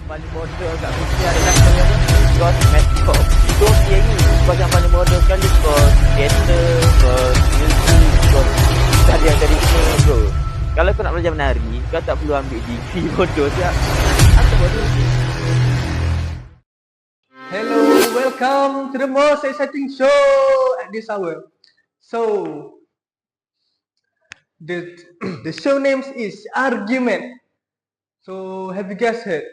paling bodoh kat Malaysia adalah kos Masscom. Itu okey ni. Kos yang paling bodoh sekali kos theater, kos music, kos tarian tradisional bro. Kalau kau nak belajar menari, kau tak perlu ambil degree bodoh siap. Apa bodoh? Hello, welcome to the most exciting show at this hour. So, the show name is Argument. So, have you guys heard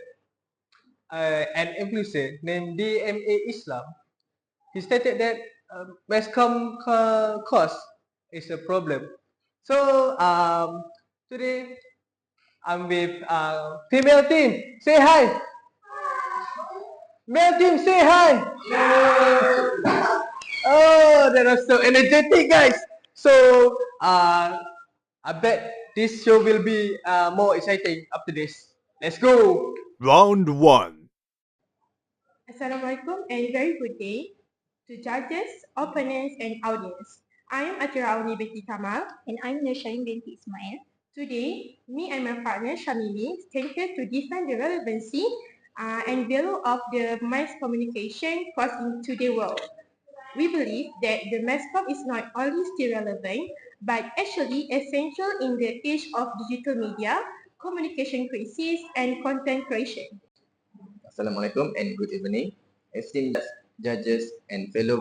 an influencer named DMA Islam? He stated that Masscom cost is a problem. So, today I'm with female team. Say hi. Male team, say hi. Oh, that was so energetic, guys. So, I bet this show will be more exciting after this. Let's go. Round 1. Assalamualaikum and very good day to judges, opponents and audience. I am Atira Auni binti Kamal And I'm Nurshine binti Ismail. Today, me and my partner Shamini stand here to defend the relevancy and value of the mass communication course in today's world. We believe that the Masscom is not only still relevant, but actually essential in the age of digital media, communication crisis and content creation. Assalamualaikum and good evening, esteemed judges and fellow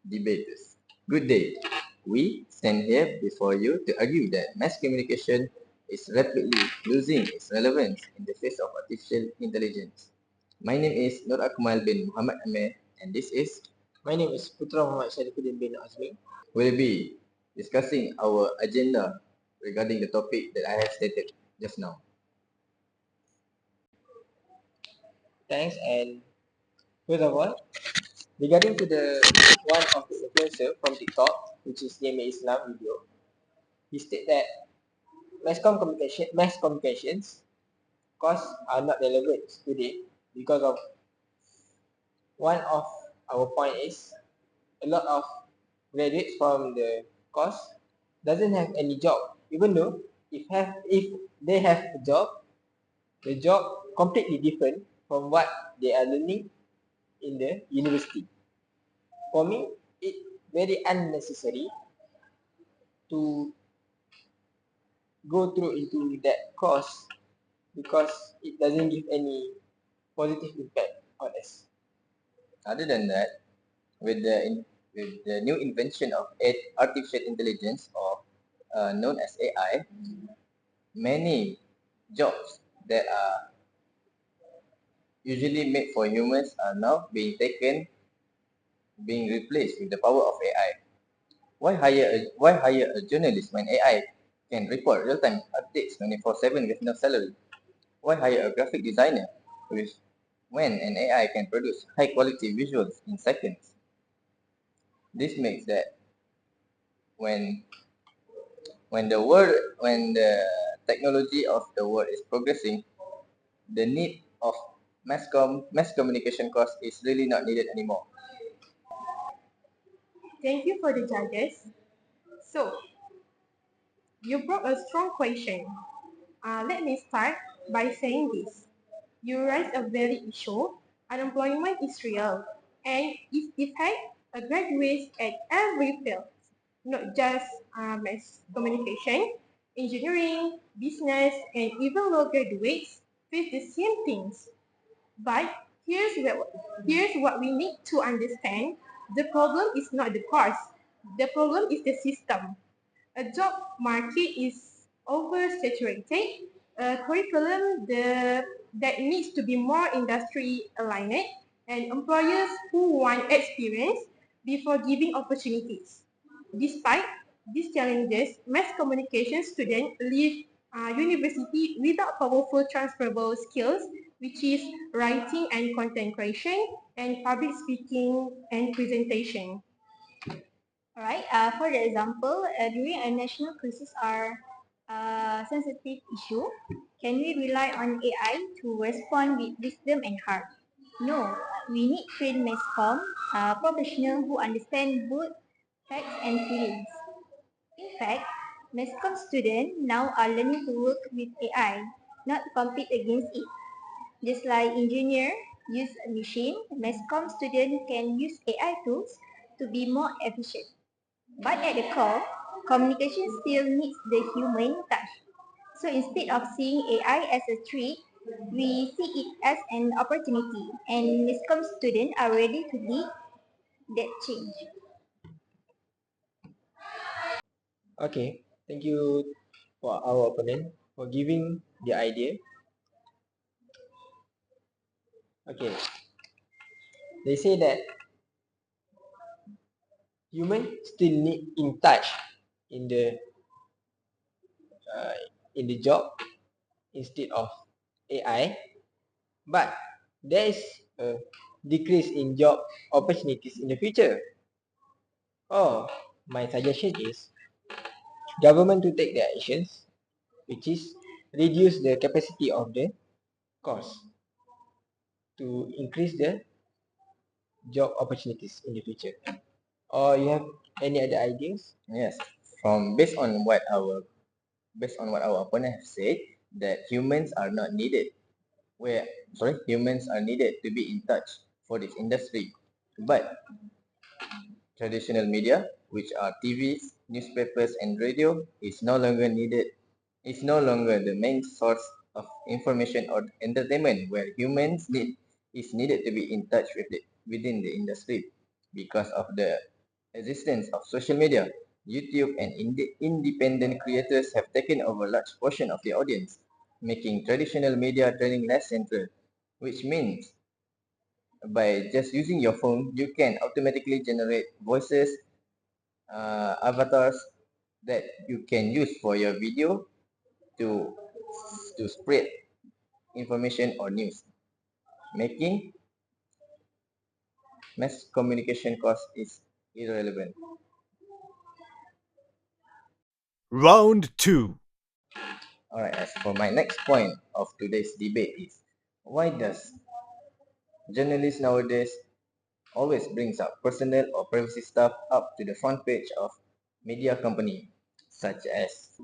debaters. Good day. We stand here before you to argue that mass communication is rapidly losing its relevance in the face of artificial intelligence. My name is Nur Akmal bin Muhammad Amir and this is My name is Putra Muhammad Sharifuddin bin Azmi. will be discussing our agenda regarding the topic that I have stated just now. Thanks. And first of all, regarding to the one of the influencer from TikTok, which is DMA Islam video, he stated that mass communications costs are not relevant today because of one of our point is a lot of graduates from the course doesn't have any job, even though if they have a job, the job completely different from what they are learning in the university. For me, it's very unnecessary to go through into that course because it doesn't give any positive impact on us. Other than that, with the new invention of artificial intelligence or known as AI, many jobs that are usually made for humans are now being replaced with the power of AI. Why hire a journalist when AI can report real-time updates 24/7 with no salary? Why hire a graphic designer when an AI can produce high-quality visuals in seconds? This makes that when the technology of the world is progressing, the need of mass communication course is really not needed anymore. Thank you for the judges. So, you brought a strong question. Let me start by saying this. You raised a valid issue. Unemployment is real and it affects graduates at every field, not just mass communication, engineering, business, and even law graduates face the same things. But here's what we need to understand. The problem is not the course. The problem is the system. A job market is oversaturated. A curriculum that needs to be more industry aligned and employers who want experience before giving opportunities. Despite these challenges, mass communication students leave university without powerful transferable skills, which is writing and content creation, and public speaking and presentation. Alright, for the example, during a national crisis or sensitive issue, can we rely on AI to respond with wisdom and heart? No, we need trained Masscom, professionals who understand both facts and feelings. In fact, Masscom students now are learning to work with AI, not compete against it. Just like engineer use a machine, Masscom student can use AI tools to be more efficient. But at the core, communication still needs the human touch. So instead of seeing AI as a threat, we see it as an opportunity, and Masscom students are ready to lead that change. Okay, thank you for our opponent for giving the idea. Okay, they say that humans still need in touch in the uh, in the job instead of AI, but there is a decrease in job opportunities in the future. Oh, my suggestion is government to take their actions, which is reduce the capacity of the course to increase the job opportunities in the future. Or you have any other ideas? Yes, from based on what our opponent have said, that humans are not needed. Humans are needed to be in touch for this industry, but traditional media, which are TVs, newspapers, and radio, is no longer needed. Is no longer the main source of information or entertainment, where is needed to be in touch within the industry, because of the existence of social media. YouTube and independent creators have taken over large portion of the audience, making traditional media turning less central, which means by just using your phone, you can automatically generate voices, avatars that you can use for your video to spread information or news, making mass communication cost is irrelevant. Round 2. Alright, as for my next point of today's debate is, why does journalists nowadays always brings up personal or privacy stuff up to the front page of media company, such as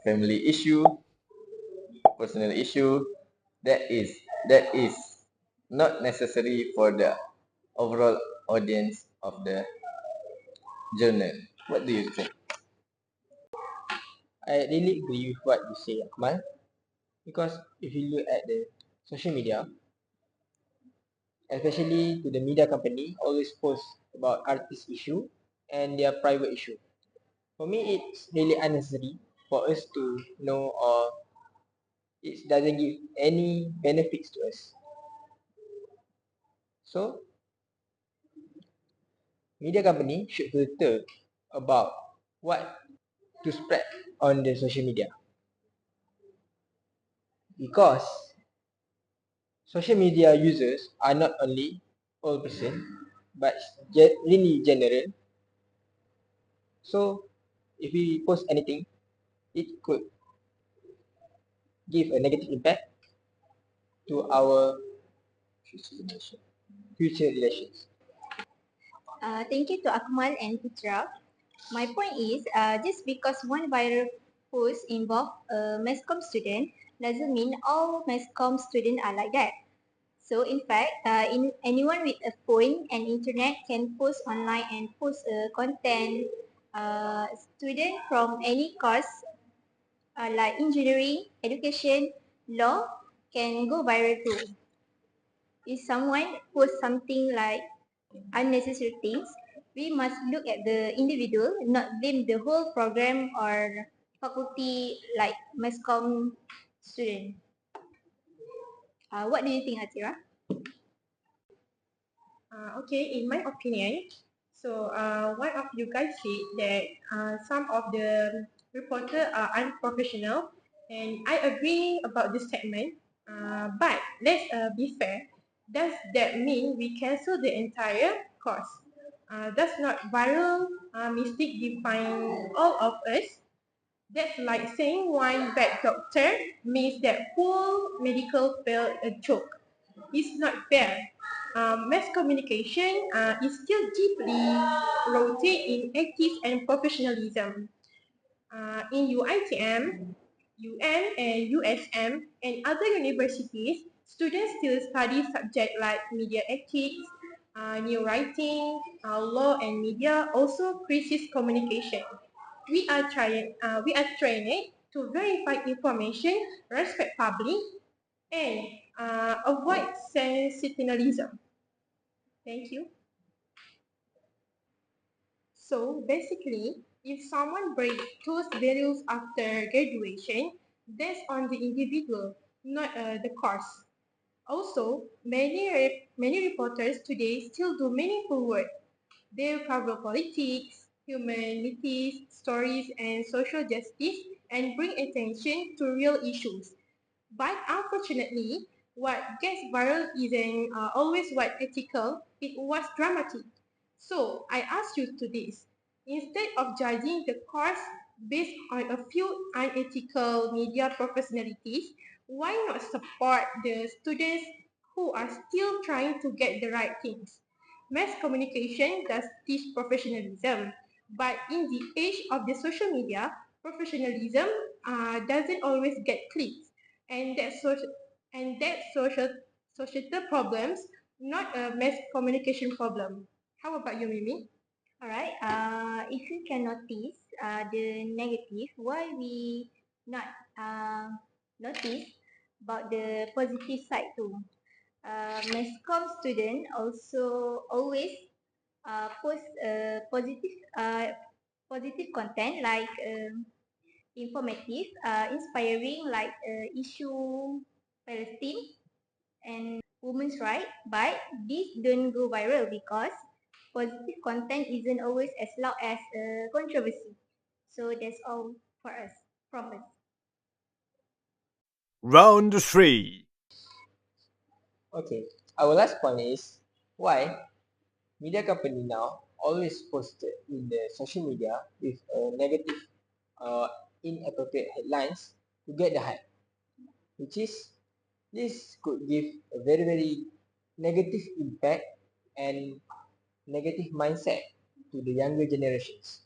family issue, personal issue, that is not necessary for the overall audience of the journal. What do you think? I really agree with what you say, Akmal, because if you look at the social media, especially to the media company, always post about artist issue and their private issue. For me, it's really unnecessary for us to know, or it doesn't give any benefits to us. So, media company should filter about what to spread on the social media, because social media users are not only old person but really general. So if we post anything, it could give a negative impact to our future relations. Thank you to Akmal and Putra. My point is, just because one viral post involves a Masscom student doesn't mean all Masscom students are like that. So in fact, anyone with a phone and internet can post online and post content. Student from any course like engineering, education, law can go viral too. If someone posts something like unnecessary things, we must look at the individual, not blame the whole program or faculty like Masscom student. What do you think, Atira? Okay, in my opinion, so one of you guys said that some of the reporter are unprofessional, and I agree about this statement. But let's be fair. Does that mean we cancel the entire course? Does not viral mistake define all of us? That's like saying one bad doctor means that whole medical field a joke. It's not fair. Mass communication is still deeply rooted in ethics and professionalism. In UITM, and USM, and other universities, students still study subjects like media ethics, new writing, law and media, also crisis communication. We are trained to verify information, respect public, and avoid sensationalism. Thank you. So basically, if someone breaks those values after graduation, that's on the individual, not the course. Also, many reporters today still do meaningful work. They cover politics, humanities, stories, and social justice, and bring attention to real issues. But unfortunately, what gets viral isn't always what ethical, it was dramatic. So I ask you to this. Instead of judging the course based on a few unethical media professionalities, why not support the students who are still trying to get the right things? Mass communication does teach professionalism, but in the age of the social media, professionalism doesn't always get clicks, and that societal problems, not a mass communication problem. How about you, Mimi? Alright, if you can notice the negative, why we not notice about the positive side too? Masscom student also always post positive content like informative, inspiring like issue Palestine and women's rights, but this don't go viral because positive content isn't always as loud as controversy. So that's all for us, from us. Round 3. Okay, our last point is why media company now always posted in the social media with negative uh, inappropriate headlines to get the hype, which is this could give a very negative impact and negative mindset to the younger generations.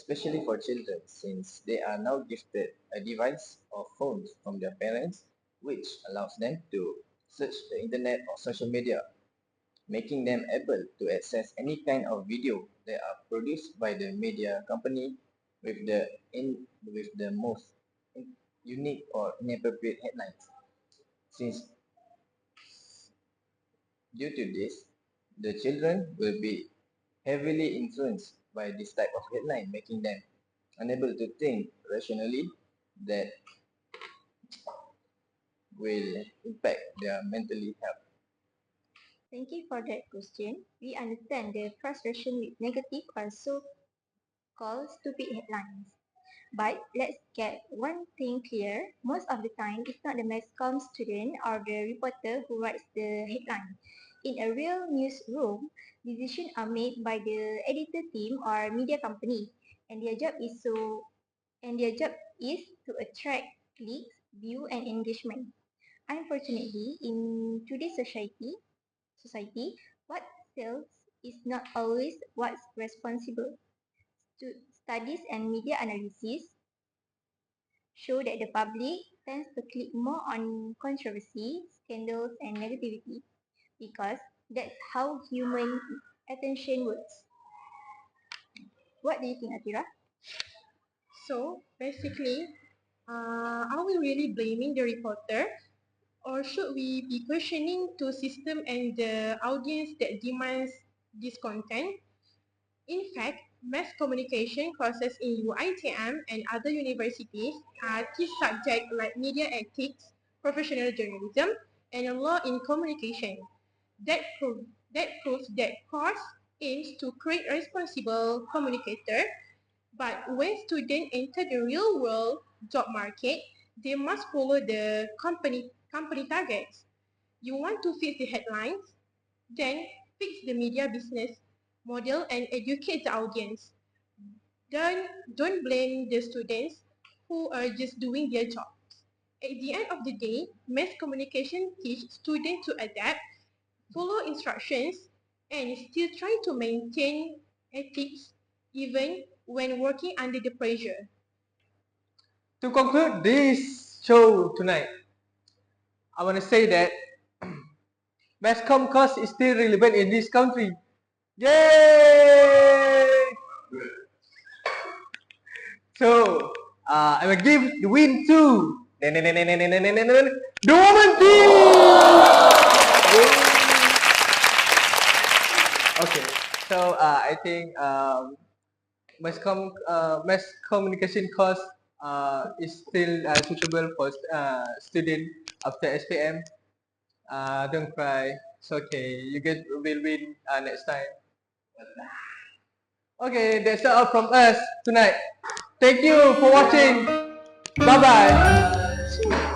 especially for children, since they are now gifted a device or phones from their parents, which allows them to search the internet or social media, making them able to access any kind of video that are produced by the media company with the most unique or inappropriate headlines. Since due to this, the children will be heavily influenced by this type of headline, making them unable to think rationally that will impact their mentally health. Thank you for that question. We understand the frustration with negative or so-called stupid headlines. But let's get one thing clear. Most of the time, it's not the Masscom student or the reporter who writes the headline. In a real newsroom, decisions are made by the editor team or media company, and their job is to attract clicks, view, and engagement. Unfortunately, in today's society, what sells is not always what's responsible. Studies and media analysis show that the public tends to click more on controversy, scandals, and negativity because that's how human attention works. What do you think, Atira? So basically, are we really blaming the reporter, or should we be questioning to system and the audience that demands this content? In fact, mass communication courses in UITM and other universities teach subjects like media ethics, professional journalism, and law in communication. That, prov- that proves that course aims to create responsible communicator, but when students enter the real world job market, they must follow the company targets. You want to fix the headlines? Then fix the media business model and educate the audience. Don't blame the students who are just doing their job. At the end of the day, mass communication teaches students to adapt, follow instructions, and still try to maintain ethics even when working under the pressure. to conclude this show tonight, I want to say that Masscom course is still relevant in this country. Yay! So, I will give the win to the woman team. Okay, so I think mass communication course is still suitable for student after SPM. Don't cry. It's okay. You guys will win next time. Okay, that's all from us tonight. Thank you for watching. Bye bye.